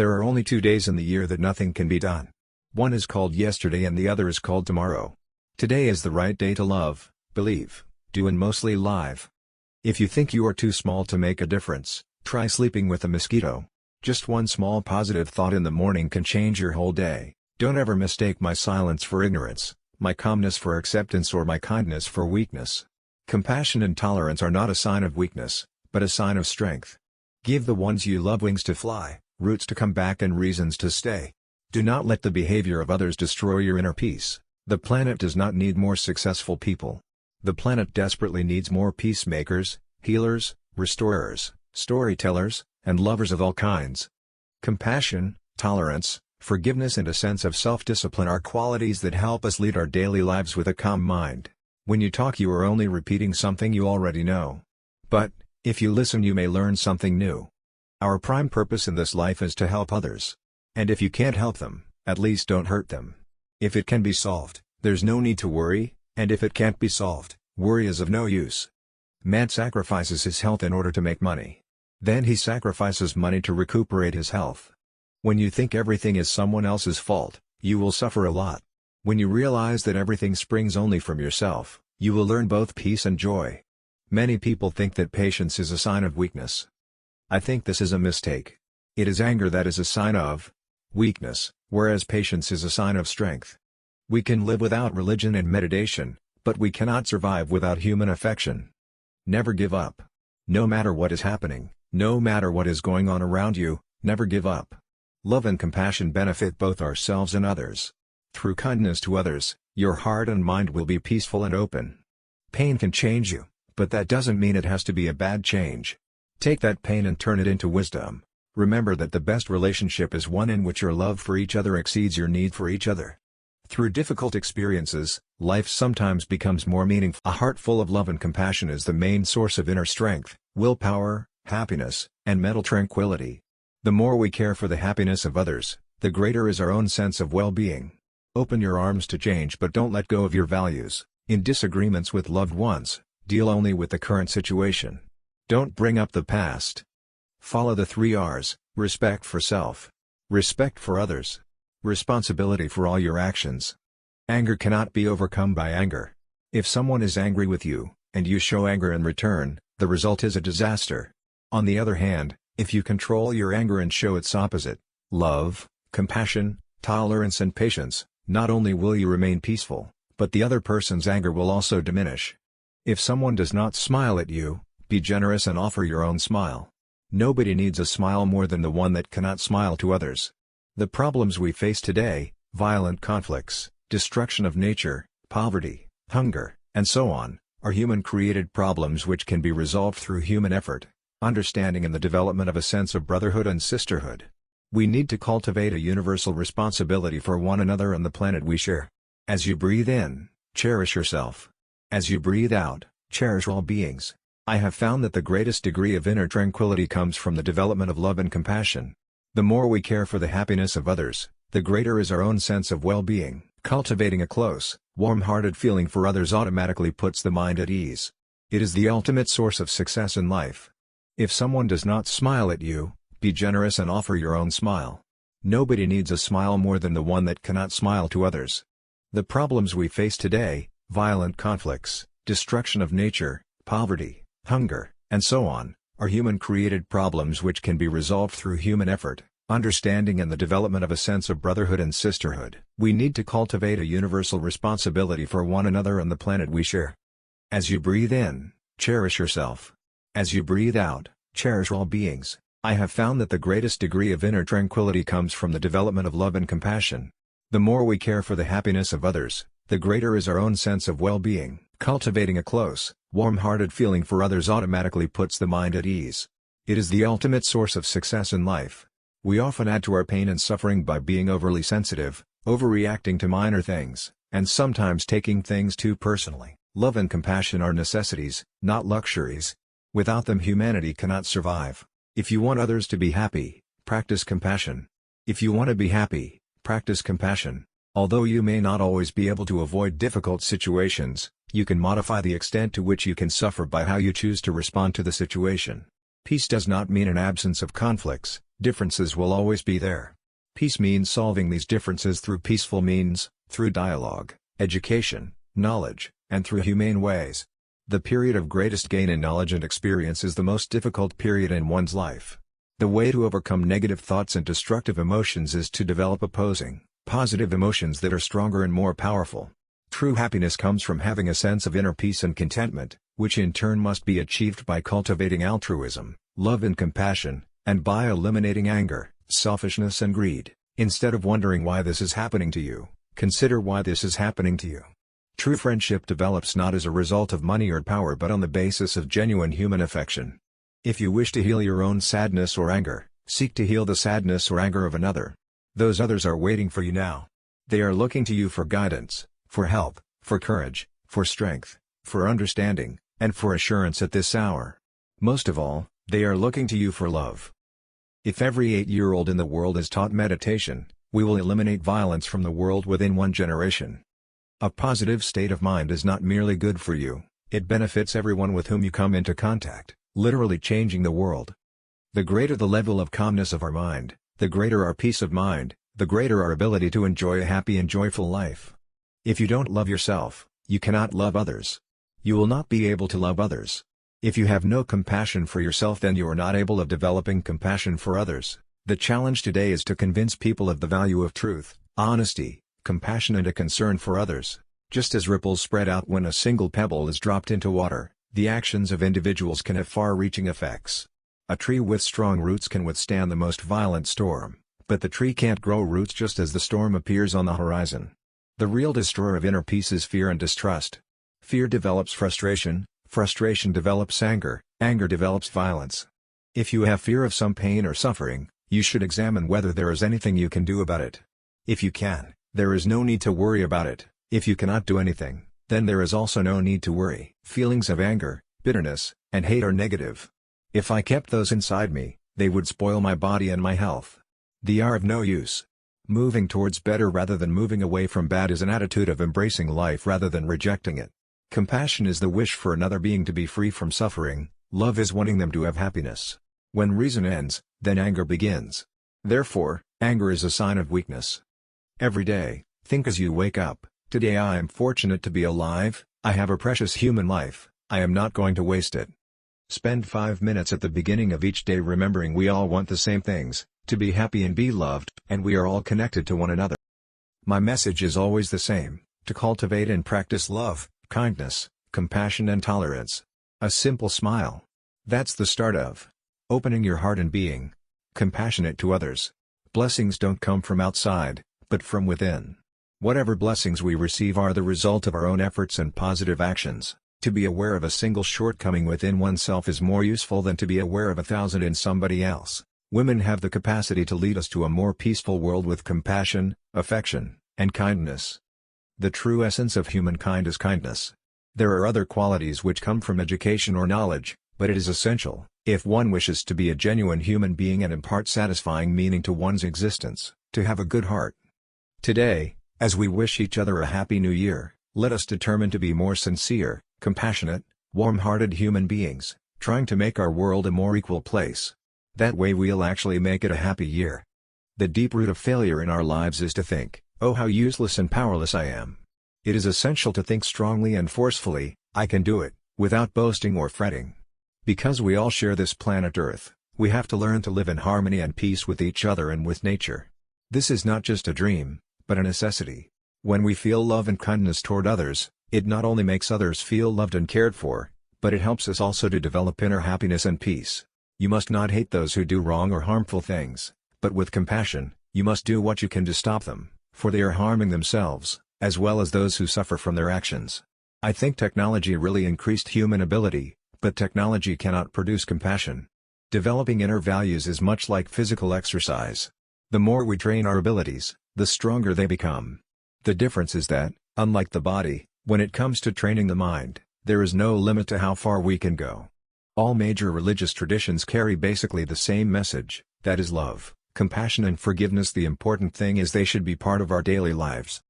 There are only 2 days in the year that nothing can be done. One is called yesterday and the other is called tomorrow. Today is the right day to love, believe, do and mostly live. If you think you are too small to make a difference, try sleeping with a mosquito. Just one small positive thought in the morning can change your whole day. Don't ever mistake my silence for ignorance, my calmness for acceptance or my kindness for weakness. Compassion and tolerance are not a sign of weakness, but a sign of strength. Give the ones you love wings to fly, roots to come back and reasons to stay. Do not let the behavior of others destroy your inner peace. The planet does not need more successful people. The planet desperately needs more peacemakers, healers, restorers, storytellers, and lovers of all kinds. Compassion, tolerance, forgiveness and a sense of self-discipline are qualities that help us lead our daily lives with a calm mind. When you talk you are only repeating something you already know. But, if you listen you may learn something new. Our prime purpose in this life is to help others. And if you can't help them, at least don't hurt them. If it can be solved, there's no need to worry, and if it can't be solved, worry is of no use. Man sacrifices his health in order to make money. Then he sacrifices money to recuperate his health. When you think everything is someone else's fault, you will suffer a lot. When you realize that everything springs only from yourself, you will learn both peace and joy. Many people think that patience is a sign of weakness. I think this is a mistake. It is anger that is a sign of weakness, whereas patience is a sign of strength. We can live without religion and meditation, but we cannot survive without human affection. Never give up. No matter what is happening, no matter what is going on around you, never give up. Love and compassion benefit both ourselves and others. Through kindness to others, your heart and mind will be peaceful and open. Pain can change you, but that doesn't mean it has to be a bad change. Take that pain and turn it into wisdom. Remember that the best relationship is one in which your love for each other exceeds your need for each other. Through difficult experiences, life sometimes becomes more meaningful. A heart full of love and compassion is the main source of inner strength, willpower, happiness, and mental tranquility. The more we care for the happiness of others, the greater is our own sense of well-being. Open your arms to change but don't let go of your values. In disagreements with loved ones, deal only with the current situation. Don't bring up the past. Follow the 3 R's, respect for self, respect for others, responsibility for all your actions. Anger cannot be overcome by anger. If someone is angry with you, and you show anger in return, the result is a disaster. On the other hand, if you control your anger and show its opposite, love, compassion, tolerance and patience, not only will you remain peaceful, but the other person's anger will also diminish. If someone does not smile at you, be generous and offer your own smile. Nobody needs a smile more than the one that cannot smile to others. The problems we face today, violent conflicts, destruction of nature, poverty, hunger, and so on, are human-created problems which can be resolved through human effort, understanding and the development of a sense of brotherhood and sisterhood. We need to cultivate a universal responsibility for one another and the planet we share. As you breathe in, cherish yourself. As you breathe out, cherish all beings. I have found that the greatest degree of inner tranquility comes from the development of love and compassion. The more we care for the happiness of others, the greater is our own sense of well-being. Cultivating a close, warm-hearted feeling for others automatically puts the mind at ease. It is the ultimate source of success in life. If someone does not smile at you, be generous and offer your own smile. Nobody needs a smile more than the one that cannot smile to others. The problems we face today, violent conflicts, destruction of nature, poverty, hunger, and so on, are human-created problems which can be resolved through human effort, understanding and the development of a sense of brotherhood and sisterhood. We need to cultivate a universal responsibility for one another and the planet we share. As you breathe in, cherish yourself. As you breathe out, cherish all beings. I have found that the greatest degree of inner tranquility comes from the development of love and compassion. The more we care for the happiness of others, the greater is our own sense of well-being. Cultivating a close, warm-hearted feeling for others automatically puts the mind at ease. It is the ultimate source of success in life. We often add to our pain and suffering by being overly sensitive, overreacting to minor things, and sometimes taking things too personally. Love and compassion are necessities, not luxuries. Without them humanity cannot survive. If you want others to be happy, practice compassion. If you want to be happy, practice compassion. Although you may not always be able to avoid difficult situations, you can modify the extent to which you can suffer by how you choose to respond to the situation. Peace does not mean an absence of conflicts, Differences will always be there. Peace means solving these differences through peaceful means, through dialogue, education, knowledge, and through humane ways. The period of greatest gain in knowledge and experience is the most difficult period in one's life. The way to overcome negative thoughts and destructive emotions is to develop opposing, positive emotions that are stronger and more powerful. True happiness comes from having a sense of inner peace and contentment, which in turn must be achieved by cultivating altruism, love and compassion, and by eliminating anger, selfishness and greed. Instead of wondering why this is happening to you, consider why this is happening to you. True friendship develops not as a result of money or power but on the basis of genuine human affection. If you wish to heal your own sadness or anger, seek to heal the sadness or anger of another. Those others are waiting for you now. They are looking to you for guidance, for help, for courage, for strength, for understanding, and for assurance at this hour. Most of all, they are looking to you for love. If every 8-year-old in the world is taught meditation, we will eliminate violence from the world within one generation. A positive state of mind is not merely good for you, it benefits everyone with whom you come into contact, literally changing the world. The greater the level of calmness of our mind, the greater our peace of mind, the greater our ability to enjoy a happy and joyful life. If you don't love yourself, you cannot love others. You will not be able to love others. If you have no compassion for yourself, then you are not able of developing compassion for others. The challenge today is to convince people of the value of truth, honesty, compassion and a concern for others. Just as ripples spread out when a single pebble is dropped into water, the actions of individuals can have far-reaching effects. A tree with strong roots can withstand the most violent storm, but the tree can't grow roots just as the storm appears on the horizon. The real destroyer of inner peace is fear and distrust. Fear develops frustration, frustration develops anger, anger develops violence. If you have fear of some pain or suffering, you should examine whether there is anything you can do about it. If you can, there is no need to worry about it. If you cannot do anything, then there is also no need to worry. Feelings of anger, bitterness, and hate are negative. If I kept those inside me, they would spoil my body and my health. They are of no use. Moving towards better rather than moving away from bad is an attitude of embracing life rather than rejecting it. Compassion is the wish for another being to be free from suffering, love is wanting them to have happiness. When reason ends, then anger begins. Therefore, anger is a sign of weakness. Every day, think as you wake up, today I am fortunate to be alive, I have a precious human life, I am not going to waste it. Spend 5 minutes at the beginning of each day remembering we all want the same things, to be happy and be loved, and we are all connected to one another. My message is always the same, to cultivate and practice love, kindness, compassion and tolerance. A simple smile. That's the start of opening your heart and being compassionate to others. Blessings don't come from outside, but from within. Whatever blessings we receive are the result of our own efforts and positive actions. To be aware of a single shortcoming within oneself is more useful than to be aware of 1,000 in somebody else. Women have the capacity to lead us to a more peaceful world with compassion, affection, and kindness. The true essence of humankind is kindness. There are other qualities which come from education or knowledge, but it is essential, if one wishes to be a genuine human being and impart satisfying meaning to one's existence, to have a good heart. Today, as we wish each other a happy new year, let us determine to be more sincere, compassionate, warm-hearted human beings, trying to make our world a more equal place. That way we'll actually make it a happy year. The deep root of failure in our lives is to think, "Oh, how useless and powerless I am." It is essential to think strongly and forcefully, "I can do it," without boasting or fretting. Because we all share this planet Earth, we have to learn to live in harmony and peace with each other and with nature. This is not just a dream, but a necessity. When we feel love and kindness toward others, it not only makes others feel loved and cared for, but it helps us also to develop inner happiness and peace. You must not hate those who do wrong or harmful things, but with compassion, you must do what you can to stop them, for they are harming themselves, as well as those who suffer from their actions. I think technology really increased human ability, but technology cannot produce compassion. Developing inner values is much like physical exercise. The more we train our abilities, the stronger they become. The difference is that, unlike the body, when it comes to training the mind, there is no limit to how far we can go. All major religious traditions carry basically the same message, that is love, compassion and forgiveness. The important thing is they should be part of our daily lives.